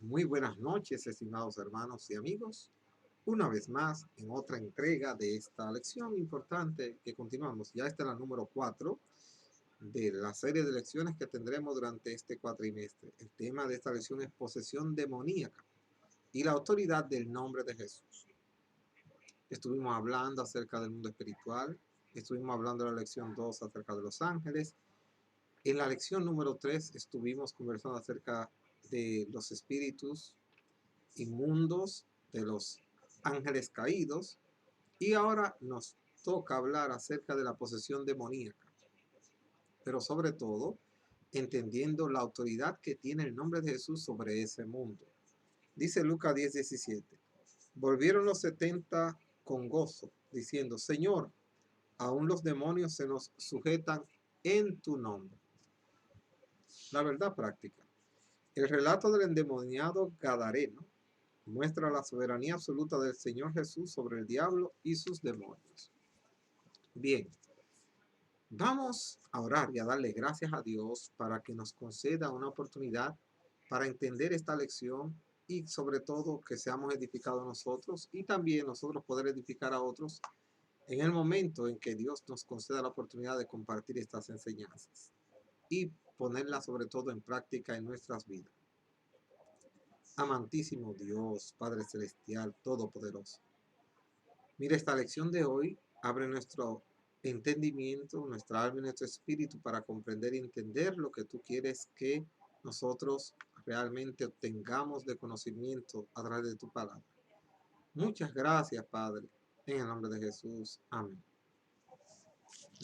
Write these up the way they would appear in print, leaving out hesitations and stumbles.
Muy buenas noches, estimados hermanos y amigos. Una vez más, en otra entrega de esta lección importante que continuamos. Ya esta es la número 4 de la serie de lecciones que tendremos durante este cuatrimestre. El tema de esta lección es posesión demoníaca y la autoridad del nombre de Jesús. Estuvimos hablando acerca del mundo espiritual. Estuvimos hablando en la lección 2 acerca de los ángeles. En la lección número 3 estuvimos conversando acerca de los espíritus inmundos, de los ángeles caídos, y ahora nos toca hablar acerca de la posesión demoníaca, pero sobre todo entendiendo la autoridad que tiene el nombre de Jesús sobre ese mundo. Dice Lucas 10:17, volvieron los 70 con gozo, diciendo, Señor, aún los demonios se nos sujetan en tu nombre. La verdad práctica. El relato del endemoniado Gadareno muestra la soberanía absoluta del Señor Jesús sobre el diablo y sus demonios. Bien, vamos a orar y a darle gracias a Dios para que nos conceda una oportunidad para entender esta lección y sobre todo que seamos edificados nosotros y también nosotros poder edificar a otros en el momento en que Dios nos conceda la oportunidad de compartir estas enseñanzas y ponerlas sobre todo en práctica en nuestras vidas. Amantísimo Dios, Padre Celestial, Todopoderoso. Mira, esta lección de hoy abre nuestro entendimiento, nuestra alma y nuestro espíritu para comprender y entender lo que tú quieres que nosotros realmente obtengamos de conocimiento a través de tu palabra. Muchas gracias, Padre, en el nombre de Jesús. Amén.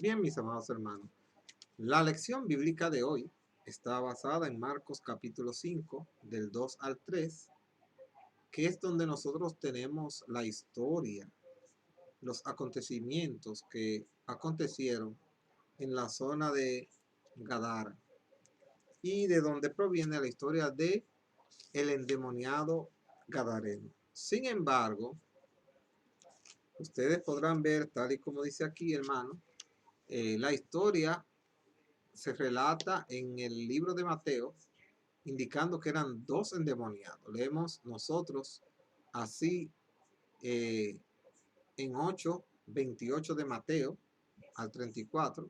Bien, mis amados hermanos, la lección bíblica de hoy está basada en Marcos capítulo 5, del 2 al 3, que es donde nosotros tenemos la historia, los acontecimientos que acontecieron en la zona de Gadara y de donde proviene la historia de el endemoniado gadareno. Sin embargo, ustedes podrán ver, tal y como dice aquí, hermano, la historia se relata en el libro de Mateo, indicando que eran dos endemoniados. Leemos nosotros así en 8:28 de Mateo al 34,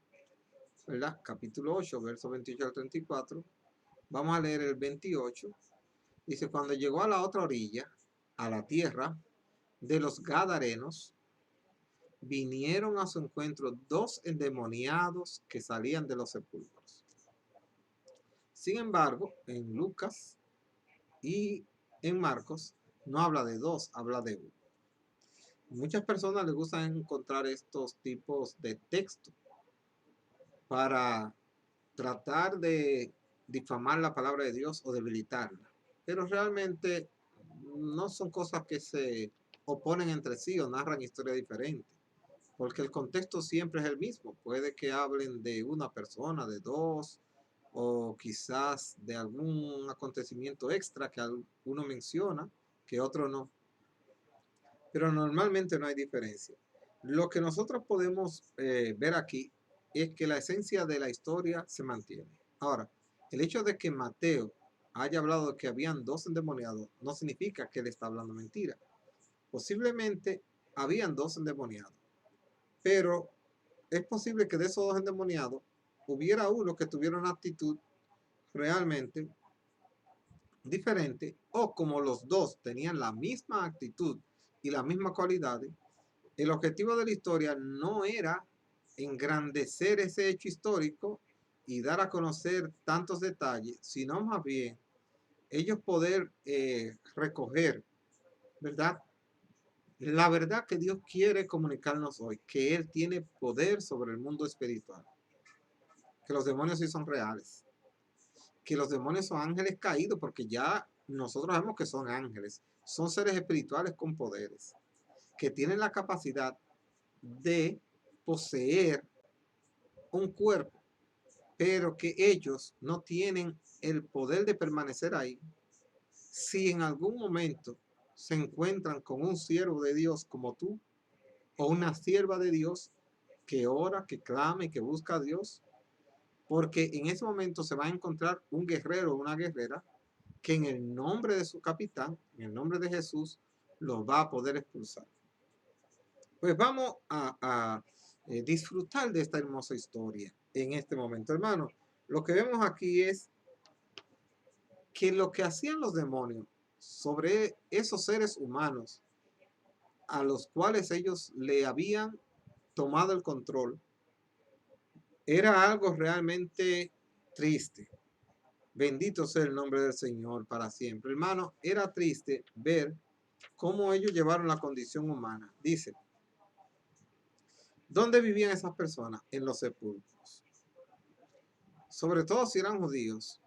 ¿verdad? Capítulo 8, verso 28 al 34. Vamos a leer el 28. Dice, cuando llegó a la otra orilla, a la tierra de los Gadarenos, vinieron a su encuentro dos endemoniados que salían de los sepulcros. Sin embargo, en Lucas y en Marcos no habla de dos, habla de uno. Muchas personas les gusta encontrar estos tipos de texto para tratar de difamar la palabra de Dios o debilitarla. Pero realmente no son cosas que se oponen entre sí o narran historias diferentes, porque el contexto siempre es el mismo. Puede que hablen de una persona, de dos, o quizás de algún acontecimiento extra que uno menciona, que otro no. Pero normalmente no hay diferencia. Lo que nosotros podemos ver aquí es que la esencia de la historia se mantiene. Ahora, el hecho de que Mateo haya hablado de que habían dos endemoniados no significa que él está hablando mentira. Posiblemente habían dos endemoniados, pero es posible que de esos dos endemoniados hubiera uno que tuviera una actitud realmente diferente, o como los dos tenían la misma actitud y las mismas cualidades, el objetivo de la historia no era engrandecer ese hecho histórico y dar a conocer tantos detalles, sino más bien ellos poder recoger, ¿verdad? La verdad que Dios quiere comunicarnos hoy, que Él tiene poder sobre el mundo espiritual, que los demonios sí son reales, que los demonios son ángeles caídos, porque ya nosotros sabemos que son ángeles, son seres espirituales con poderes, que tienen la capacidad de poseer un cuerpo, pero que ellos no tienen el poder de permanecer ahí si en algún momento se encuentran con un siervo de Dios como tú o una sierva de Dios que ora, que clame, que busca a Dios, porque en ese momento se va a encontrar un guerrero o una guerrera que en el nombre de su capitán, en el nombre de Jesús, los va a poder expulsar. Pues vamos a disfrutar de esta hermosa historia en este momento, hermano. Lo que vemos aquí es que lo que hacían los demonios sobre esos seres humanos a los cuales ellos le habían tomado el control era algo realmente triste. Bendito sea el nombre del Señor para siempre. Hermano, era triste ver cómo ellos llevaron la condición humana. Dice, ¿dónde vivían esas personas? En los sepulcros. Sobre todo si eran judíos.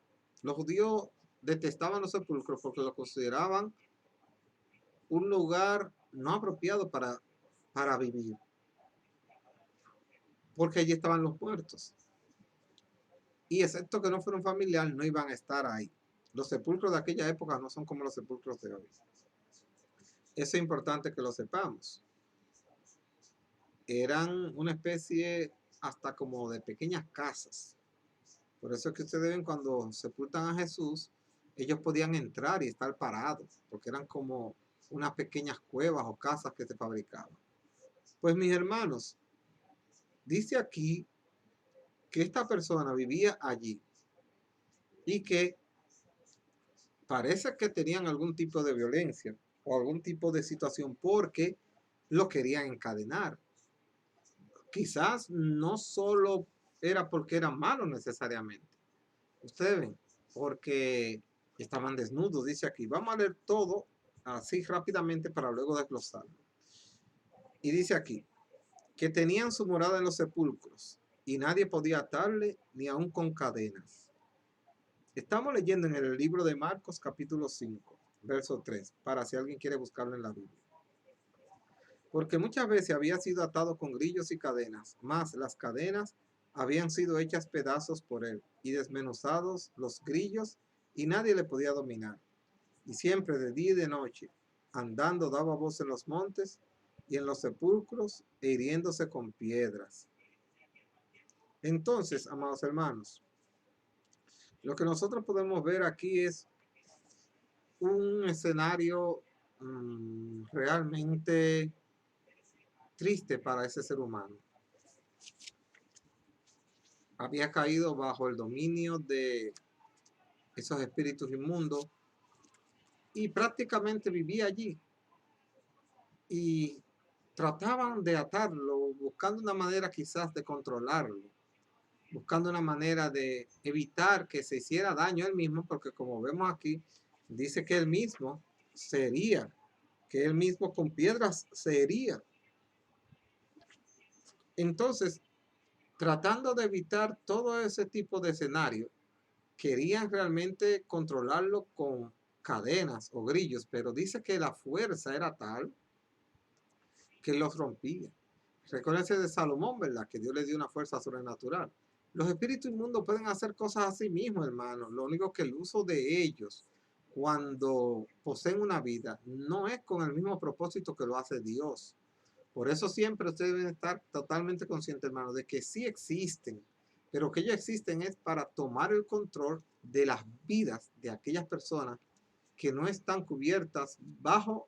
Los judíos detestaban los sepulcros porque los consideraban un lugar no apropiado para vivir. Porque allí estaban los muertos. Y excepto que no fueran familiar, no iban a estar ahí. Los sepulcros de aquella época no son como los sepulcros de hoy. Eso es importante que lo sepamos. Eran una especie hasta como de pequeñas casas. Por eso es que ustedes ven cuando sepultan a Jesús, ellos podían entrar y estar parados, porque eran como unas pequeñas cuevas o casas que se fabricaban. Pues mis hermanos, dice aquí que esta persona vivía allí y que parece que tenían algún tipo de violencia o algún tipo de situación porque lo querían encadenar. Quizás no solo era porque eran malos necesariamente. Ustedes ven, porque estaban desnudos, dice aquí. Vamos a leer todo así rápidamente para luego desglosarlo. Y dice aquí, que tenían su morada en los sepulcros y nadie podía atarle ni aun con cadenas. Estamos leyendo en el libro de Marcos capítulo 5, verso 3, para si alguien quiere buscarlo en la Biblia. Porque muchas veces había sido atado con grillos y cadenas, mas las cadenas habían sido hechas pedazos por él y desmenuzados los grillos y nadie le podía dominar. Y siempre de día y de noche, andando daba voz en los montes y en los sepulcros e hiriéndose con piedras. Entonces, amados hermanos, lo que nosotros podemos ver aquí es un escenario realmente triste para ese ser humano. Había caído bajo el dominio de esos espíritus inmundos y prácticamente vivía allí. Y trataban de atarlo, buscando una manera quizás de controlarlo, buscando una manera de evitar que se hiciera daño a él mismo, porque como vemos aquí, dice que él mismo se hería, que él mismo con piedras se hería. Entonces, tratando de evitar todo ese tipo de escenario, querían realmente controlarlo con cadenas o grillos, pero dice que la fuerza era tal que los rompía. Recuérdense de Salomón, ¿verdad? Que Dios le dio una fuerza sobrenatural. Los espíritus inmundos pueden hacer cosas así mismo, hermano. Lo único que el uso de ellos cuando poseen una vida no es con el mismo propósito que lo hace Dios. Por eso siempre ustedes deben estar totalmente conscientes, hermano, de que sí existen, pero que ellos existen es para tomar el control de las vidas de aquellas personas que no están cubiertas bajo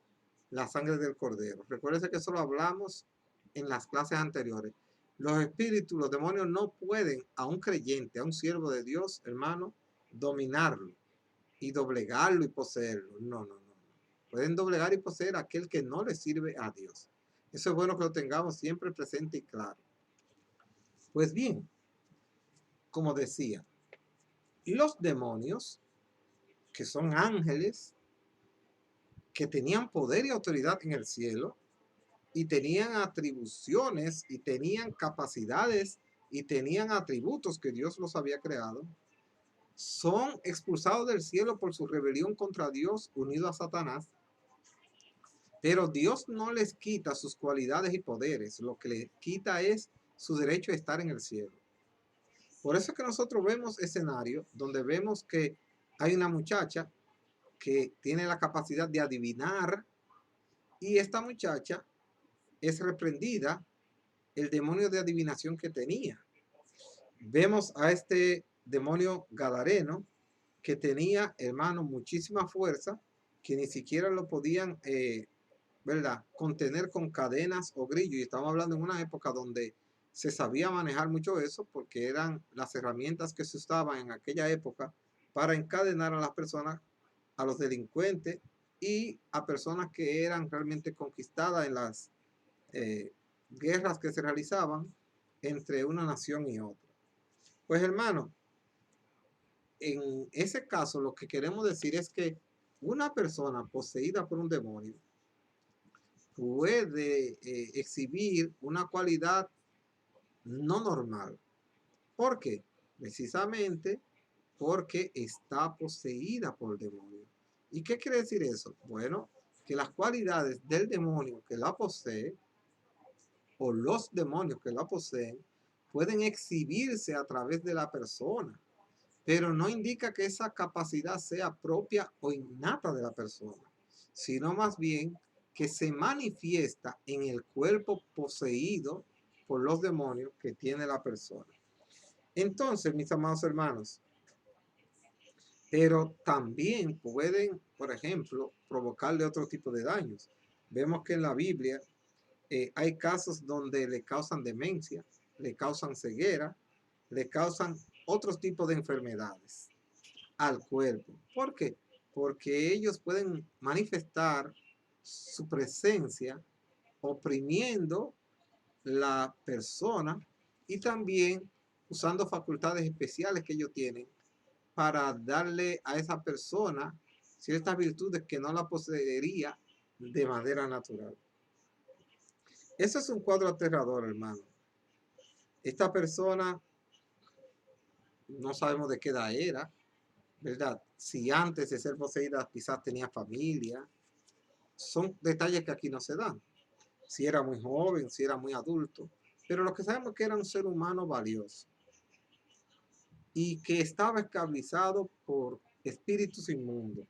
la sangre del Cordero. Recuérdense que eso lo hablamos en las clases anteriores. Los espíritus, los demonios no pueden a un creyente, a un siervo de Dios, hermano, dominarlo y doblegarlo y poseerlo. No, no, no. Pueden doblegar y poseer a aquel que no le sirve a Dios. Eso es bueno que lo tengamos siempre presente y claro. Pues bien, como decía, los demonios, que son ángeles, que tenían poder y autoridad en el cielo, y tenían atribuciones, y tenían capacidades, y tenían atributos que Dios los había creado, son expulsados del cielo por su rebelión contra Dios unido a Satanás. Pero Dios no les quita sus cualidades y poderes, lo que les quita es su derecho a estar en el cielo. Por eso es que nosotros vemos escenarios donde vemos que hay una muchacha que tiene la capacidad de adivinar y esta muchacha es reprendida el demonio de adivinación que tenía. Vemos a este demonio gadareno que tenía, hermano, muchísima fuerza, que ni siquiera lo podían, ¿verdad?, contener con cadenas o grillos. Y estamos hablando en una época donde se sabía manejar mucho eso, porque eran las herramientas que se usaban en aquella época para encadenar a las personas, a los delincuentes y a personas que eran realmente conquistadas en las guerras que se realizaban entre una nación y otra. Pues hermano, en ese caso lo que queremos decir es que una persona poseída por un demonio puede exhibir una cualidad no normal. ¿Por qué? Precisamente porque está poseída por el demonio. ¿Y qué quiere decir eso? Bueno, que las cualidades del demonio que la posee o los demonios que la poseen pueden exhibirse a través de la persona, pero no indica que esa capacidad sea propia o innata de la persona, sino más bien que se manifiesta en el cuerpo poseído por los demonios que tiene la persona. Entonces, mis amados hermanos, pero también pueden, por ejemplo, provocarle otro tipo de daños. Vemos que en la Biblia hay casos donde le causan demencia, le causan ceguera, le causan otros tipos de enfermedades al cuerpo. ¿Por qué? Porque ellos pueden manifestar su presencia oprimiendo la persona y también usando facultades especiales que ellos tienen para darle a esa persona ciertas virtudes que no la poseería de manera natural. Eso es un cuadro aterrador, hermano. Esta persona no sabemos de qué edad era, ¿verdad? Si antes de ser poseída quizás tenía familia. Son detalles que aquí no se dan. Si era muy joven, si era muy adulto. Pero lo que sabemos es que era un ser humano valioso y que estaba esclavizado por espíritus inmundos.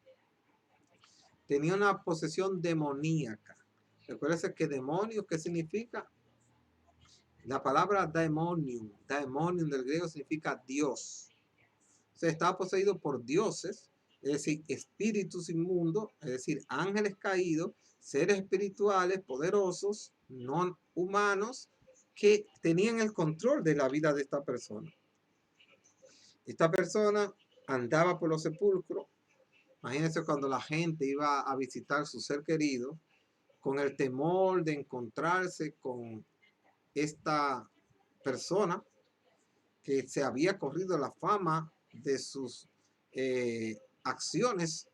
Tenía una posesión demoníaca. Recuérdense que demonio, ¿qué significa? La palabra daemonium del griego significa Dios. O sea, estaba poseído por dioses, es decir, espíritus inmundos, es decir, ángeles caídos, seres espirituales poderosos, no humanos, que tenían el control de la vida de esta persona. Esta persona andaba por los sepulcros. Imagínense cuando la gente iba a visitar su ser querido, con el temor de encontrarse con esta persona que se había corrido la fama de sus acciones.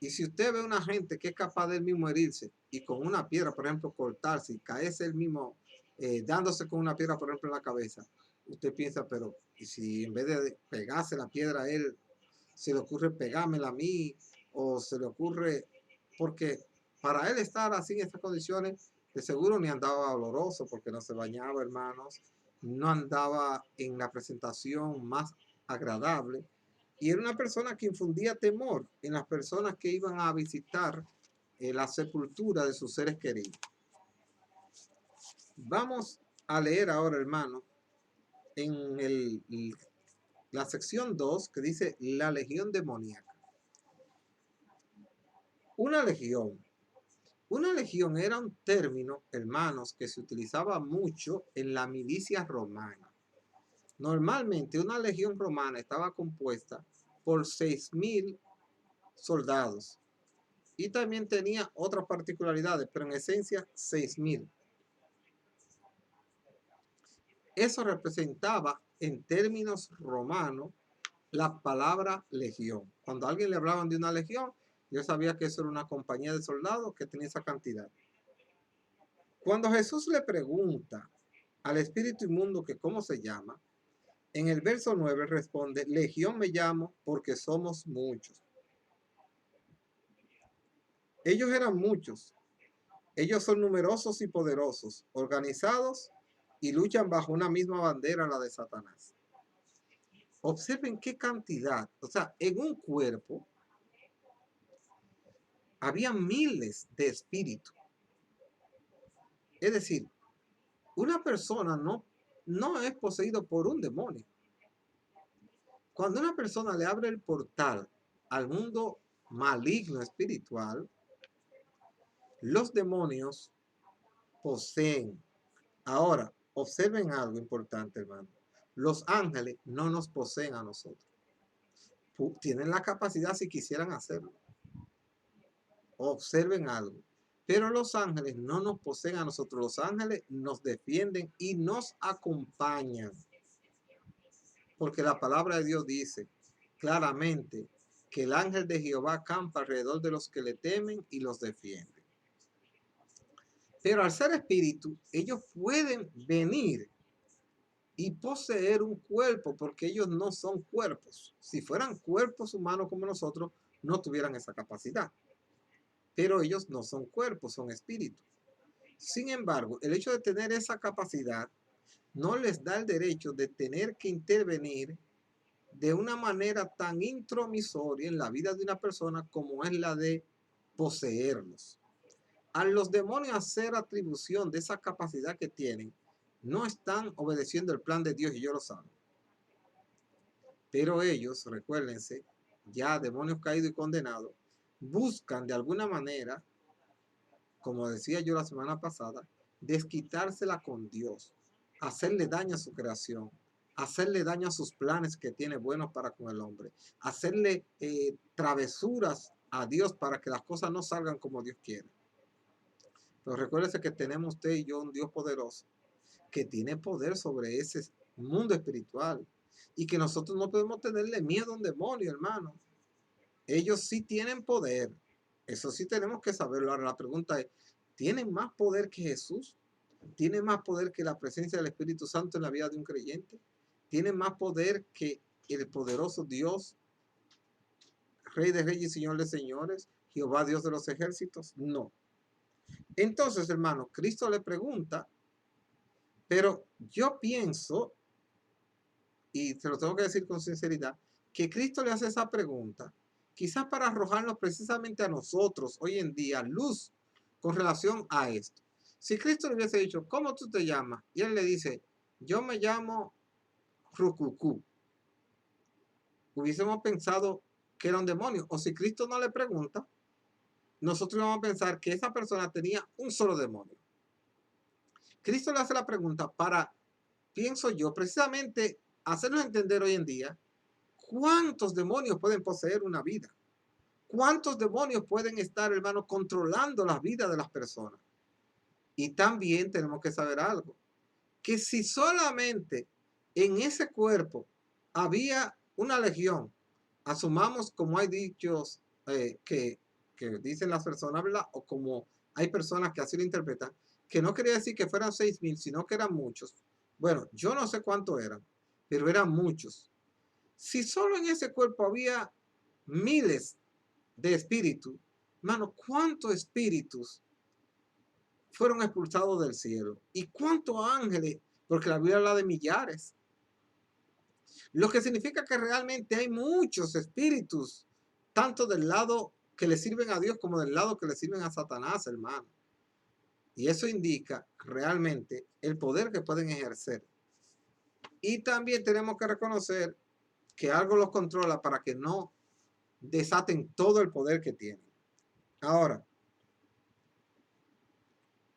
Y si usted ve a una gente que es capaz de él mismo herirse y con una piedra, por ejemplo, cortarse y caerse él mismo dándose con una piedra, por ejemplo, en la cabeza, usted piensa, pero ¿y si en vez de pegarse la piedra a él, se le ocurre pegármela a mí? O se le ocurre, porque para él estar así en estas condiciones, de seguro ni andaba oloroso porque no se bañaba, hermanos, no andaba en la presentación más agradable. Y era una persona que infundía temor en las personas que iban a visitar la sepultura de sus seres queridos. Vamos a leer ahora, hermano, en la sección 2 que dice la legión demoníaca. Una legión. Una legión era un término, hermanos, que se utilizaba mucho en la milicia romana. Normalmente una legión romana estaba compuesta por 6.000 soldados y también tenía otras particularidades, pero en esencia 6.000. Eso representaba en términos romanos la palabra legión. Cuando a alguien le hablaban de una legión, yo sabía que eso era una compañía de soldados que tenía esa cantidad. Cuando Jesús le pregunta al espíritu inmundo que cómo se llama, en el verso 9 responde, legión me llamo porque somos muchos. Ellos eran muchos. Ellos son numerosos y poderosos, organizados y luchan bajo una misma bandera, la de Satanás. Observen qué cantidad, o sea, en un cuerpo había miles de espíritus. Es decir, una persona no es poseído por un demonio, Cuando una persona le abre el portal al mundo maligno espiritual, los demonios poseen. Ahora, observen algo importante, hermano. Los ángeles no nos poseen a nosotros. Tienen la capacidad si quisieran hacerlo. Observen algo. Pero los ángeles no nos poseen a nosotros. Los ángeles nos defienden y nos acompañan. Porque la palabra de Dios dice claramente que el ángel de Jehová acampa alrededor de los que le temen y los defiende. Pero al ser espíritu, ellos pueden venir y poseer un cuerpo, porque ellos no son cuerpos. Si fueran cuerpos humanos como nosotros, no tuvieran esa capacidad. Pero ellos no son cuerpos, son espíritus. Sin embargo, el hecho de tener esa capacidad no les da el derecho de tener que intervenir de una manera tan intromisoria en la vida de una persona como es la de poseerlos. A los demonios hacer atribución de esa capacidad que tienen, no están obedeciendo el plan de Dios y ellos lo saben. Pero ellos, recuérdense, ya demonios caídos y condenados, buscan de alguna manera, como decía yo la semana pasada, desquitársela con Dios, hacerle daño a su creación, hacerle daño a sus planes que tiene buenos para con el hombre, hacerle travesuras a Dios para que las cosas no salgan como Dios quiere. Pero recuérdese que tenemos usted y yo un Dios poderoso que tiene poder sobre ese mundo espiritual y que nosotros no podemos tenerle miedo a un demonio, hermano. Ellos sí tienen poder. Eso sí tenemos que saberlo. Ahora la pregunta es, ¿tienen más poder que Jesús? ¿Tiene más poder que la presencia del Espíritu Santo en la vida de un creyente? ¿Tiene más poder que el poderoso Dios, Rey de Reyes y Señor de Señores, Jehová Dios de los ejércitos? No. Entonces, hermano, Cristo le pregunta, pero yo pienso, y se lo tengo que decir con sinceridad, que Cristo le hace esa pregunta, quizás para arrojarnos precisamente a nosotros hoy en día luz con relación a esto. Si Cristo le hubiese dicho, ¿cómo tú te llamas? Y él le dice, yo me llamo Rucucú. Hubiésemos pensado que era un demonio. O si Cristo no le pregunta, nosotros vamos a pensar que esa persona tenía un solo demonio. Cristo le hace la pregunta para, pienso yo, precisamente hacernos entender hoy en día cuántos demonios pueden poseer una vida. ¿Cuántos demonios pueden estar, hermano, controlando la vida de las personas? Y también tenemos que saber algo, que si solamente en ese cuerpo había una legión, asumamos como hay dichos que dicen las personas, ¿verdad? O como hay personas que así lo interpretan, que no quería decir que fueran 6,000, sino que eran muchos. Bueno, yo no sé cuántos eran, pero eran muchos. Si solo en ese cuerpo había miles de espíritus, hermano, ¿cuántos espíritus fueron expulsados del cielo? ¿Y cuántos ángeles? Porque la Biblia habla de millares. Lo que significa que realmente hay muchos espíritus, tanto del lado que le sirven a Dios como del lado que le sirven a Satanás, hermano. Y eso indica realmente el poder que pueden ejercer. Y también tenemos que reconocer que algo los controla para que no desaten todo el poder que tienen. Ahora,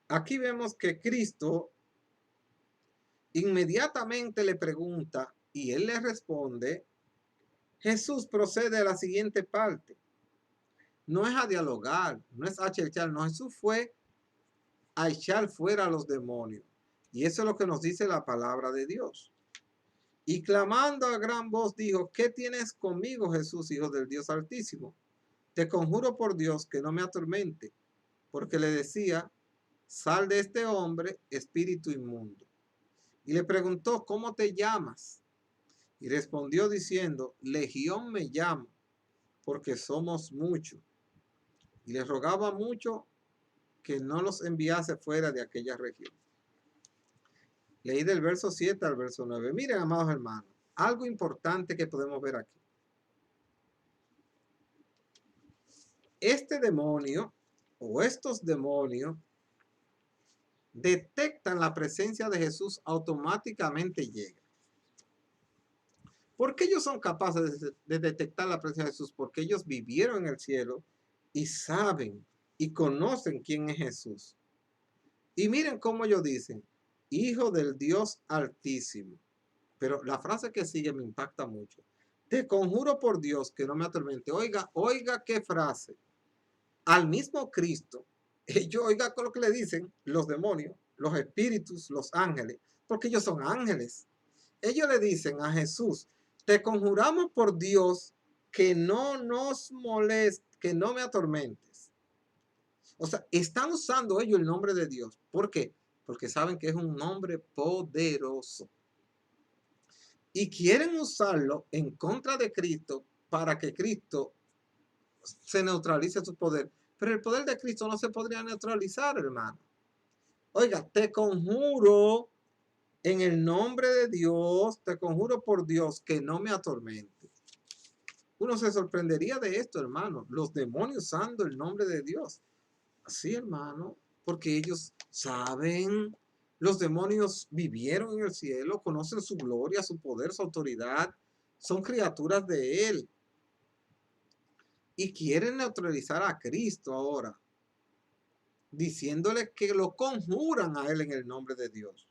aquí vemos que Cristo inmediatamente le pregunta y él le responde. Jesús procede a la siguiente parte. No es a dialogar, no es a cherchar, no, Jesús fue a echar fuera a los demonios. Y eso es lo que nos dice la palabra de Dios. Y clamando a gran voz dijo, ¿qué tienes conmigo, Jesús, Hijo del Dios Altísimo? Te conjuro por Dios que no me atormente, porque le decía, sal de este hombre, espíritu inmundo. Y le preguntó, ¿cómo te llamas? Y respondió diciendo, Legión me llamo, porque somos muchos. Y le rogaba mucho que no los enviase fuera de aquella región. Leí del verso 7 al verso 9. Miren, amados hermanos, algo importante que podemos ver aquí. Este demonio o estos demonios detectan la presencia de Jesús, automáticamente llega. ¿Por qué ellos son capaces de detectar la presencia de Jesús? Porque ellos vivieron en el cielo y saben y conocen quién es Jesús. Y miren cómo ellos dicen, Hijo del Dios Altísimo. Pero la frase que sigue me impacta mucho. Te conjuro por Dios que no me atormente. Oiga, oiga qué frase. Al mismo Cristo, ellos oiga con lo que le dicen los demonios, los espíritus, los ángeles, porque ellos son ángeles. Ellos le dicen a Jesús, te conjuramos por Dios que no nos molestes, que no me atormentes. O sea, están usando ellos el nombre de Dios. ¿Por qué? Porque saben que es un nombre poderoso. Y quieren usarlo en contra de Cristo para que Cristo se neutralice su poder. Pero el poder de Cristo no se podría neutralizar, hermano. Oiga, te conjuro en el nombre de Dios, te conjuro por Dios que no me atormente. Uno se sorprendería de esto, hermano. Los demonios usando el nombre de Dios. Así, hermano, porque ellos saben, los demonios vivieron en el cielo, conocen su gloria, su poder, su autoridad, son criaturas de Él. Y quieren neutralizar a Cristo ahora, diciéndole que lo conjuran a Él en el nombre de Dios.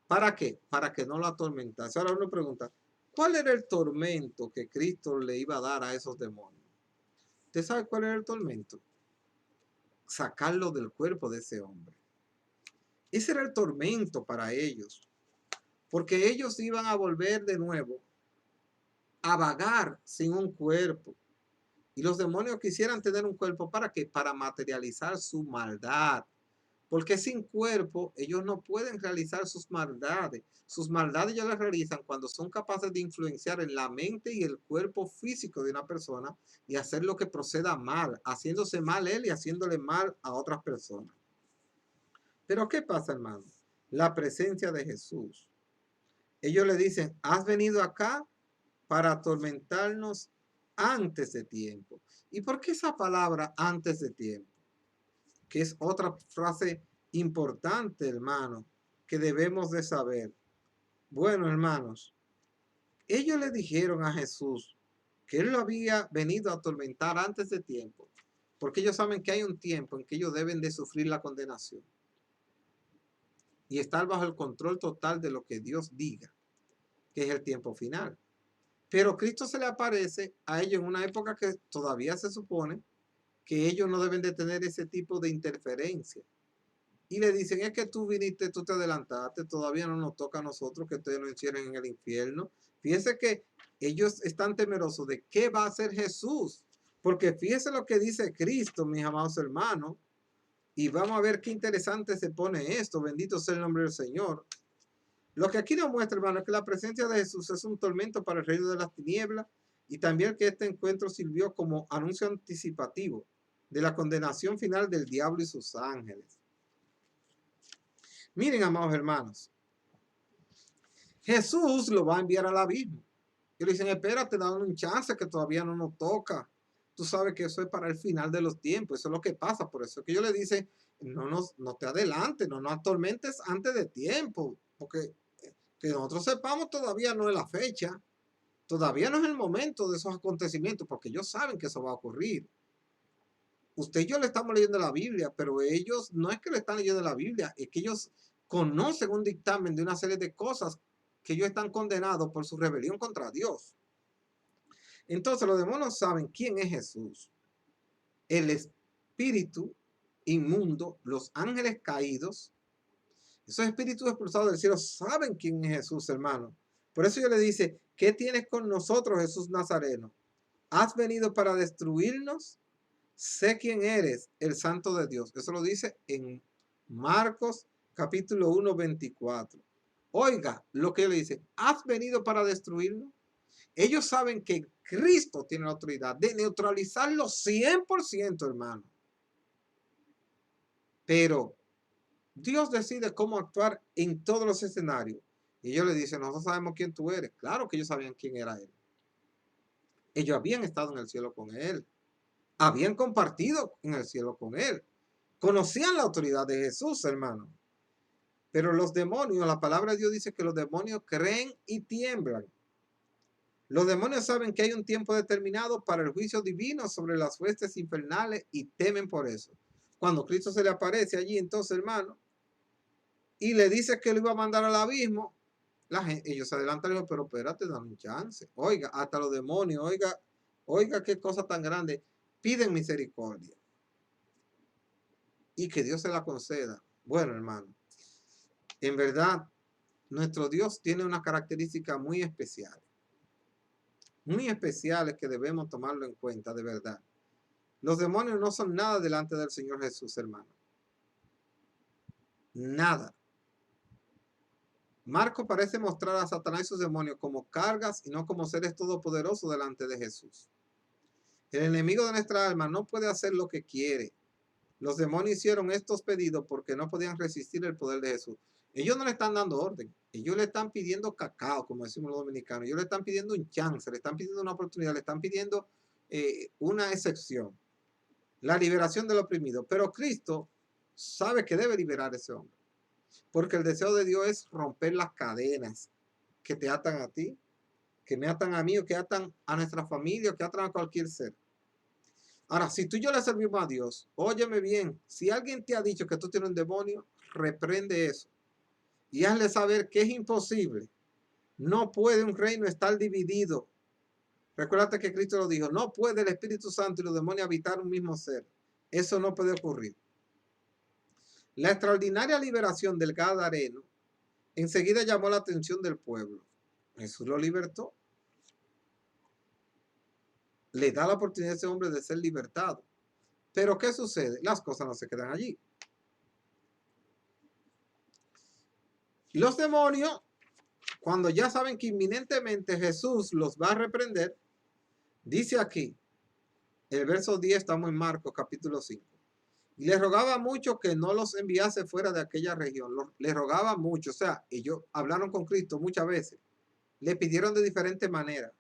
¿Para qué? Para que no lo atormentase. Ahora uno pregunta, ¿cuál era el tormento que Cristo le iba a dar a esos demonios? ¿Usted sabe cuál era el tormento? Sacarlo del cuerpo de ese hombre. Ese era el tormento para ellos, porque ellos iban a volver de nuevo a vagar sin un cuerpo. Y los demonios quisieran tener un cuerpo, ¿para qué? Para materializar su maldad. Porque sin cuerpo ellos no pueden realizar sus maldades. Sus maldades ellos las realizan cuando son capaces de influenciar en la mente y el cuerpo físico de una persona y hacer lo que proceda mal, haciéndose mal él y haciéndole mal a otras personas. Pero ¿qué pasa, hermano? La presencia de Jesús. Ellos le dicen, has venido acá para atormentarnos antes de tiempo. ¿Y por qué esa palabra antes de tiempo? Que es otra frase importante, hermano, que debemos de saber. Bueno, hermanos, ellos le dijeron a Jesús que él lo había venido a atormentar antes de tiempo, porque ellos saben que hay un tiempo en que ellos deben de sufrir la condenación y estar bajo el control total de lo que Dios diga, que es el tiempo final. Pero Cristo se le aparece a ellos en una época que todavía se supone que ellos no deben de tener ese tipo de interferencia. Y le dicen, es que tú viniste, tú te adelantaste, todavía no nos toca a nosotros que ustedes nos encierren en el infierno. Fíjense que ellos están temerosos de qué va a hacer Jesús. Porque fíjense lo que dice Cristo, mis amados hermanos. Y vamos a ver qué interesante se pone esto. Bendito sea el nombre del Señor. Lo que aquí nos muestra, hermano, es que la presencia de Jesús es un tormento para el reino de las tinieblas y también que este encuentro sirvió como anuncio anticipativo de la condenación final del diablo y sus ángeles. Miren, amados hermanos, Jesús lo va a enviar al abismo. Y le dicen, espérate, dame un chance que todavía no nos toca. Tú sabes que eso es para el final de los tiempos, eso es lo que pasa. Por eso es que yo le dicen, no te adelantes, no nos atormentes antes de tiempo, porque que nosotros sepamos todavía no es la fecha, todavía no es el momento de esos acontecimientos, porque ellos saben que eso va a ocurrir. Usted y yo le estamos leyendo la Biblia, pero ellos no es que le están leyendo la Biblia, es que ellos conocen un dictamen de una serie de cosas que ellos están condenados por su rebelión contra Dios. Entonces los demonios saben quién es Jesús. El espíritu inmundo, los ángeles caídos, esos espíritus expulsados del cielo saben quién es Jesús, hermano. Por eso yo le dice, ¿qué tienes con nosotros, Jesús Nazareno? ¿Has venido para destruirnos? Sé quién eres, el Santo de Dios. Eso lo dice en Marcos capítulo 1, 24. Oiga lo que le dice, ¿has venido para destruirnos? Ellos saben que Cristo tiene la autoridad de neutralizarlo 100%, hermano. Pero Dios decide cómo actuar en todos los escenarios. Y ellos le dicen, nosotros sabemos quién tú eres. Claro que ellos sabían quién era Él. Ellos habían estado en el cielo con Él. Habían compartido en el cielo con Él. Conocían la autoridad de Jesús, hermano. Pero los demonios, la palabra de Dios dice que los demonios creen y tiemblan. Los demonios saben que hay un tiempo determinado para el juicio divino sobre las huestes infernales y temen por eso. Cuando Cristo se le aparece allí, entonces, hermano, y le dice que lo iba a mandar al abismo, ellos se adelantan y dicen, pero espérate, dan un chance. Oiga, hasta los demonios, oiga qué cosa tan grande. Piden misericordia. Y que Dios se la conceda. Bueno, hermano, en verdad, nuestro Dios tiene una característica muy especial. Muy especiales que debemos tomarlo en cuenta, de verdad. Los demonios no son nada delante del Señor Jesús, hermano. Nada. Marco parece mostrar a Satanás y sus demonios como cargas y no como seres todopoderosos delante de Jesús. El enemigo de nuestra alma no puede hacer lo que quiere. Los demonios hicieron estos pedidos porque no podían resistir el poder de Jesús. Ellos no le están dando orden. Ellos le están pidiendo cacao, como decimos los dominicanos. Ellos le están pidiendo un chance, le están pidiendo una oportunidad, le están pidiendo una excepción. La liberación del oprimido. Pero Cristo sabe que debe liberar a ese hombre. Porque el deseo de Dios es romper las cadenas que te atan a ti, que me atan a mí, o que atan a nuestra familia, o que atan a cualquier ser. Ahora, si tú y yo le servimos a Dios, óyeme bien, si alguien te ha dicho que tú tienes un demonio, reprende eso. Y hazle saber que es imposible. No puede un reino estar dividido. Recuérdate que Cristo lo dijo, no puede el Espíritu Santo y los demonios habitar un mismo ser. Eso no puede ocurrir. La extraordinaria liberación del Gadareno enseguida llamó la atención del pueblo. Jesús lo libertó. Le da la oportunidad a ese hombre de ser libertado. Pero ¿qué sucede? Las cosas no se quedan allí. Los demonios, cuando ya saben que inminentemente Jesús los va a reprender, dice aquí, el verso 10, estamos en Marcos capítulo 5. Y le rogaba mucho que no los enviase fuera de aquella región. Le rogaba mucho, o sea, ellos hablaron con Cristo muchas veces. Le pidieron de diferentes maneras.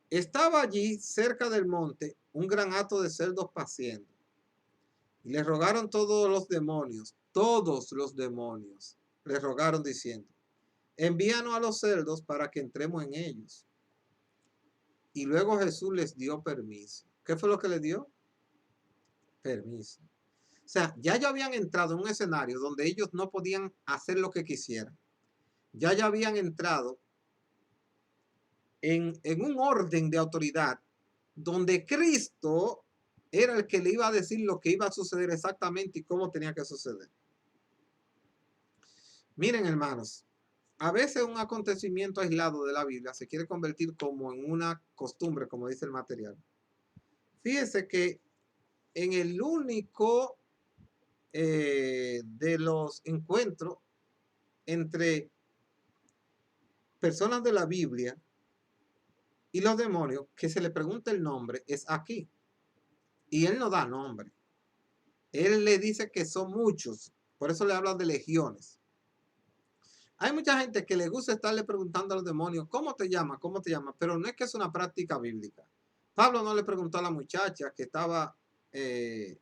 Estaba allí, cerca del monte, un gran hato de cerdos paciendo. Y le rogaron todos los demonios, le rogaron diciendo, envíanos a los cerdos para que entremos en ellos. Y luego Jesús les dio permiso. ¿Qué fue lo que le dio? Permiso. O sea, ya habían entrado en un escenario donde ellos no podían hacer lo que quisieran. Ya habían entrado en un orden de autoridad donde Cristo era el que le iba a decir lo que iba a suceder exactamente y cómo tenía que suceder. Miren, hermanos, a veces un acontecimiento aislado de la Biblia se quiere convertir como en una costumbre, como dice el material. Fíjese que en el único de los encuentros entre personas de la Biblia y los demonios que se le pregunta el nombre es aquí. Y él no da nombre. Él le dice que son muchos. Por eso le habla de legiones. Hay mucha gente que le gusta estarle preguntando a los demonios, ¿cómo te llamas? ¿Cómo te llamas? Pero no es que es una práctica bíblica. Pablo no le preguntó a la muchacha que estaba, que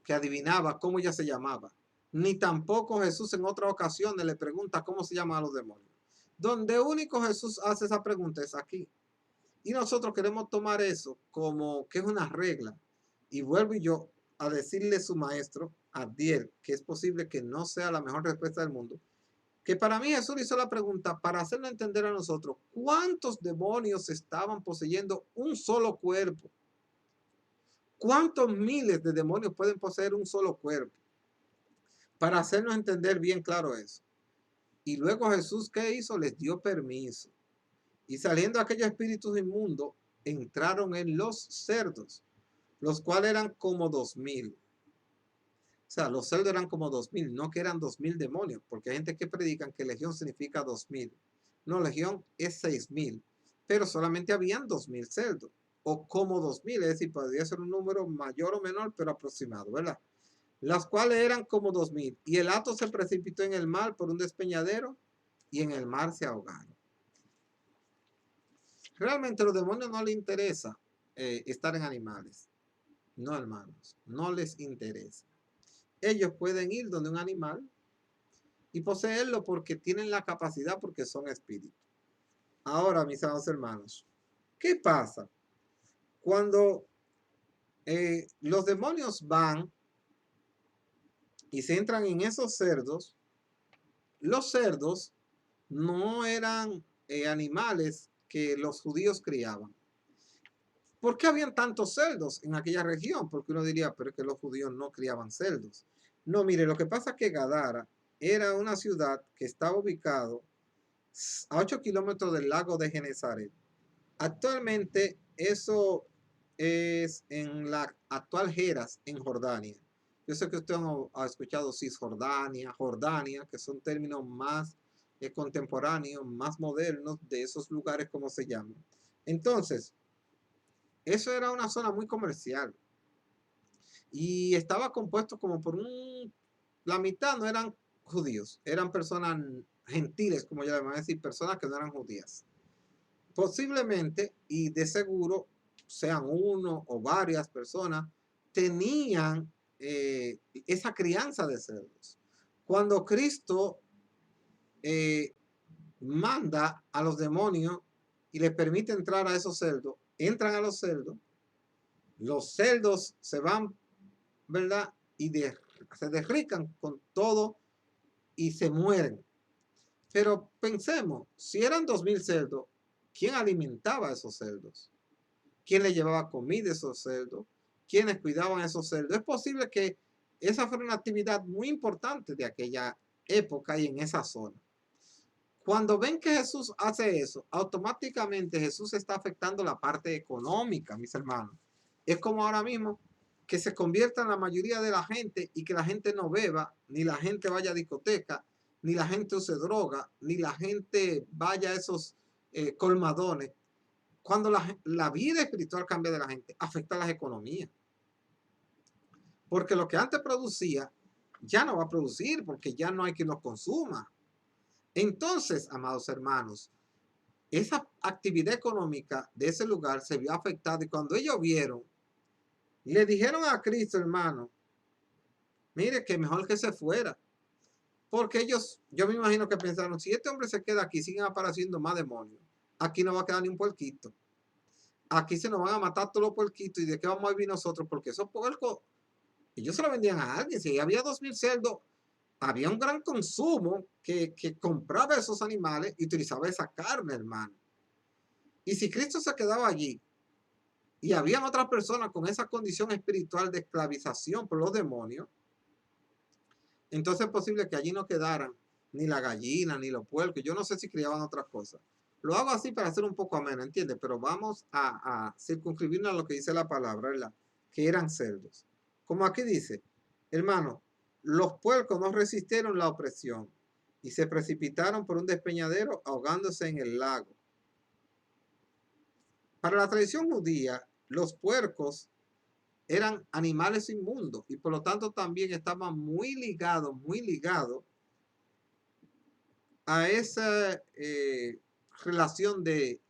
adivinaba cómo ella se llamaba. Ni tampoco Jesús en otras ocasiones le pregunta cómo se llaman los demonios. Donde único Jesús hace esa pregunta es aquí. Y nosotros queremos tomar eso como que es una regla. Y vuelvo yo a decirle a su maestro, Abdiel, que es posible que no sea la mejor respuesta del mundo, que para mí Jesús hizo la pregunta para hacerlo entender a nosotros, ¿cuántos demonios estaban poseyendo un solo cuerpo? ¿Cuántos miles de demonios pueden poseer un solo cuerpo? Para hacernos entender bien claro eso. Y luego Jesús, ¿qué hizo? Les dio permiso. Y saliendo aquellos espíritus inmundos, entraron en los cerdos, los cuales eran como 2000. O sea, los cerdos eran como 2000, no que eran 2000 demonios, porque hay gente que predican que legión significa 2000. No, legión es 6000, pero solamente habían 2000 cerdos, o como 2000, es decir, podría ser un número mayor o menor, pero aproximado, ¿verdad? Las cuales eran como 2000, y el hato se precipitó en el mar por un despeñadero, y en el mar se ahogaron. Realmente a los demonios no les interesa estar en animales. No, hermanos, no les interesa. Ellos pueden ir donde un animal y poseerlo porque tienen la capacidad, porque son espíritus. Ahora, mis amados hermanos, ¿qué pasa? Cuando los demonios van y se entran en esos cerdos, los cerdos no eran animales que los judíos criaban. ¿Por qué habían tantos cerdos en aquella región? Porque uno diría, pero es que los judíos no criaban cerdos. No, mire, lo que pasa es que Gadara era una ciudad que estaba ubicado a 8 kilómetros del lago de Genezaret. Actualmente eso es en la actual Geras, en Jordania. Yo sé que usted ha escuchado Cisjordania, Jordania, que son términos más contemporáneos, más modernos de esos lugares, como se llaman. Entonces, eso era una zona muy comercial y estaba compuesto como por la mitad no eran judíos, eran personas gentiles, como ya le van a decir, personas que no eran judías. Posiblemente y de seguro sean uno o varias personas, tenían esa crianza de cerdos. Cuando Cristo manda a los demonios y les permite entrar a esos cerdos, entran a los cerdos se van, ¿verdad? Y se derrican con todo y se mueren. Pero pensemos, si eran 2000 cerdos, ¿quién alimentaba a esos cerdos? ¿Quién le llevaba comida a esos cerdos? ¿Quiénes cuidaban a esos cerdos? Es posible que esa fuera una actividad muy importante de aquella época y en esa zona. Cuando ven que Jesús hace eso, automáticamente Jesús está afectando la parte económica, mis hermanos. Es como ahora mismo que se convierta la mayoría de la gente y que la gente no beba, ni la gente vaya a discoteca, ni la gente use droga, ni la gente vaya a esos colmadones. Cuando la vida espiritual cambia de la gente, afecta a las economías. Porque lo que antes producía, ya no va a producir, porque ya no hay quien los consuma. Entonces, amados hermanos, esa actividad económica de ese lugar se vio afectada y cuando ellos vieron, le dijeron a Cristo, hermano, mire que mejor que se fuera. Porque ellos, yo me imagino que pensaron, si este hombre se queda aquí, siguen apareciendo más demonios. Aquí no va a quedar ni un puerquito. Aquí se nos van a matar todos los puerquitos y de qué vamos a vivir nosotros, porque esos puercos, ellos se lo vendían a alguien. Si había 2000 cerdos, había un gran consumo que compraba esos animales y utilizaba esa carne, hermano. Y si Cristo se quedaba allí y habían otras personas con esa condición espiritual de esclavización por los demonios, entonces es posible que allí no quedaran ni la gallina, ni los puercos. Yo no sé si criaban otras cosas. Lo hago así para hacer un poco ameno, ¿entiendes? Pero vamos a circunscribirnos a lo que dice la palabra, ¿verdad? Que eran cerdos. Como aquí dice, hermano, los puercos no resistieron la opresión y se precipitaron por un despeñadero ahogándose en el lago. Para la tradición judía, los puercos eran animales inmundos y por lo tanto también estaban muy ligados a esa relación de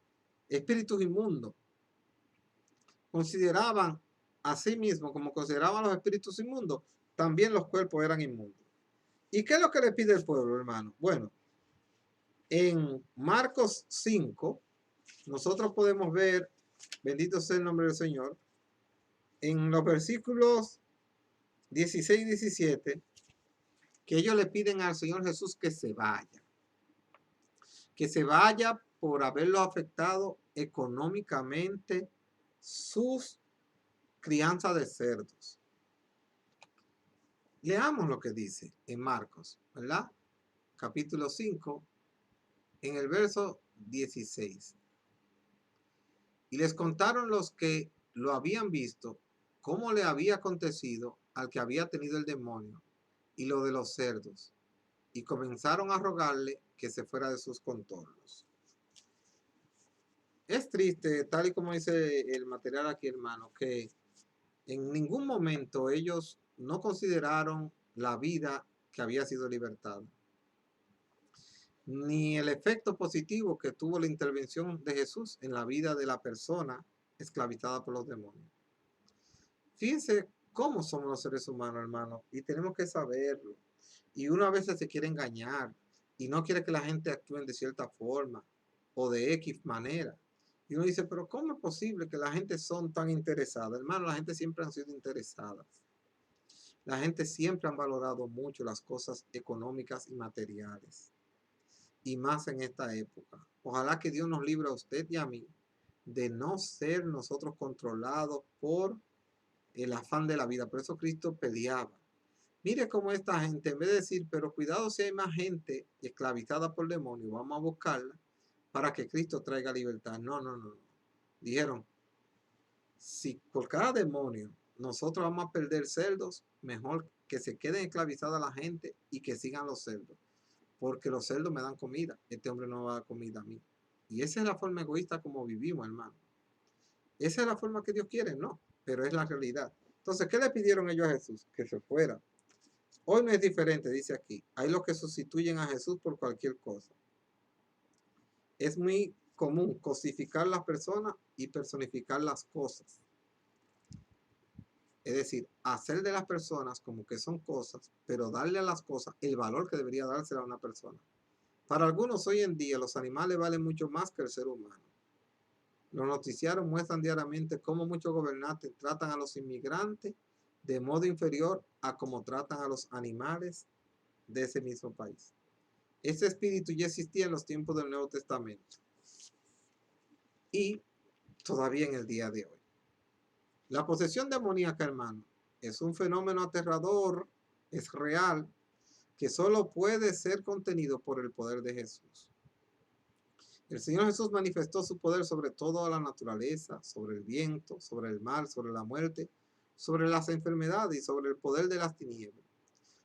espíritus inmundos. Consideraban a sí mismos como consideraban los espíritus inmundos, también los cuerpos eran inmundos. ¿Y qué es lo que le pide el pueblo, hermano? Bueno, en Marcos 5, nosotros podemos ver, bendito sea el nombre del Señor, en los versículos 16 y 17, que ellos le piden al Señor Jesús que se vaya por haberlo afectado económicamente sus crianzas de cerdos. Leamos lo que dice en Marcos, ¿verdad? Capítulo 5, en el verso 16. Y les contaron los que lo habían visto, cómo le había acontecido al que había tenido el demonio y lo de los cerdos. Y comenzaron a rogarle que se fuera de sus contornos. Es triste, tal y como dice el material aquí, hermano, que en ningún momento ellos no consideraron la vida que había sido libertada, ni el efecto positivo que tuvo la intervención de Jesús en la vida de la persona esclavizada por los demonios. Fíjense cómo somos los seres humanos, hermano, y tenemos que saberlo. Y uno a veces se quiere engañar y no quiere que la gente actúe de cierta forma. o de X manera. Y uno dice, pero ¿cómo es posible que la gente son tan interesada? Hermano, la gente siempre han sido interesada. La gente siempre han valorado mucho las cosas económicas y materiales. Y más en esta época. Ojalá que Dios nos libre a usted y a mí de no ser nosotros controlados por el afán de la vida. Por eso Cristo peleaba. Mire cómo esta gente, en vez de decir, pero cuidado si hay más gente esclavizada por demonios, vamos a buscarla para que Cristo traiga libertad. No, no, no. Dijeron, si por cada demonio nosotros vamos a perder cerdos, mejor que se queden esclavizadas la gente y que sigan los cerdos. Porque los cerdos me dan comida. Este hombre no va a dar comida a mí. Y esa es la forma egoísta como vivimos, hermano. Esa es la forma que Dios quiere, no, pero es la realidad. Entonces, ¿qué le pidieron ellos a Jesús? Que se fuera. Hoy no es diferente, dice aquí. Hay los que sustituyen a Jesús por cualquier cosa. Es muy común cosificar las personas y personificar las cosas. Es decir, hacer de las personas como que son cosas, pero darle a las cosas el valor que debería dársela a una persona. Para algunos hoy en día los animales valen mucho más que el ser humano. Los noticiarios muestran diariamente cómo muchos gobernantes tratan a los inmigrantes de modo inferior a cómo tratan a los animales de ese mismo país. Ese espíritu ya existía en los tiempos del Nuevo Testamento y todavía en el día de hoy. La posesión demoníaca, hermano, es un fenómeno aterrador, es real, que solo puede ser contenido por el poder de Jesús. El Señor Jesús manifestó su poder sobre toda la naturaleza, sobre el viento, sobre el mar, sobre la muerte, sobre las enfermedades y sobre el poder de las tinieblas.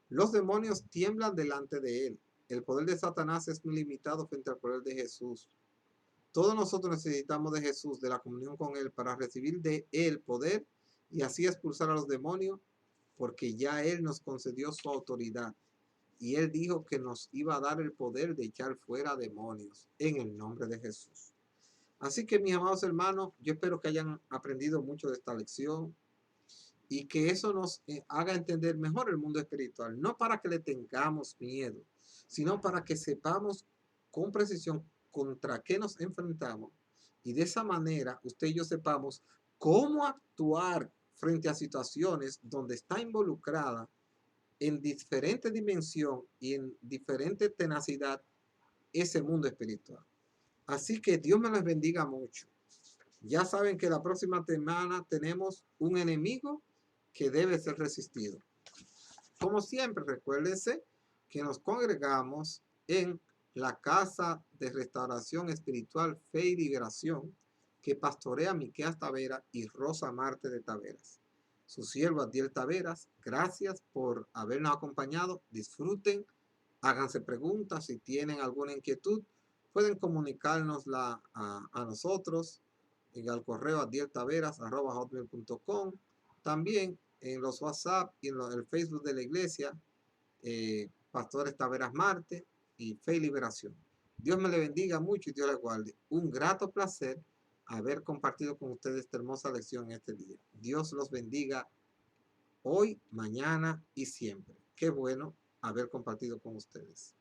Los demonios tiemblan delante de él. El poder de Satanás es muy limitado frente al poder de Jesús. Todos nosotros necesitamos de Jesús, de la comunión con él, para recibir de él poder y así expulsar a los demonios, porque ya él nos concedió su autoridad. Y él dijo que nos iba a dar el poder de echar fuera demonios en el nombre de Jesús. Así que, mis amados hermanos, yo espero que hayan aprendido mucho de esta lección y que eso nos haga entender mejor el mundo espiritual, no para que le tengamos miedo, sino para que sepamos con precisión contra qué nos enfrentamos y de esa manera usted y yo sepamos cómo actuar frente a situaciones donde está involucrada en diferente dimensión y en diferente tenacidad ese mundo espiritual. Así que Dios me los bendiga mucho. Ya saben que la próxima semana tenemos un enemigo que debe ser resistido. Como siempre, recuérdense que nos congregamos en la Casa de Restauración Espiritual, Fe y Liberación, que pastorea Miqueas Taveras y Rosa Marte de Taveras. Su siervo Adiel Taveras, gracias por habernos acompañado. Disfruten, háganse preguntas. Si tienen alguna inquietud, pueden comunicárnosla a nosotros al correo adieltaveras@hotmail.com. También en los WhatsApp y en el Facebook de la iglesia, Pastores Taveras Marte y Fe y Liberación. Dios me le bendiga mucho y Dios le guarde. Un grato placer haber compartido con ustedes esta hermosa lección en este día. Dios los bendiga hoy, mañana y siempre. Qué bueno haber compartido con ustedes.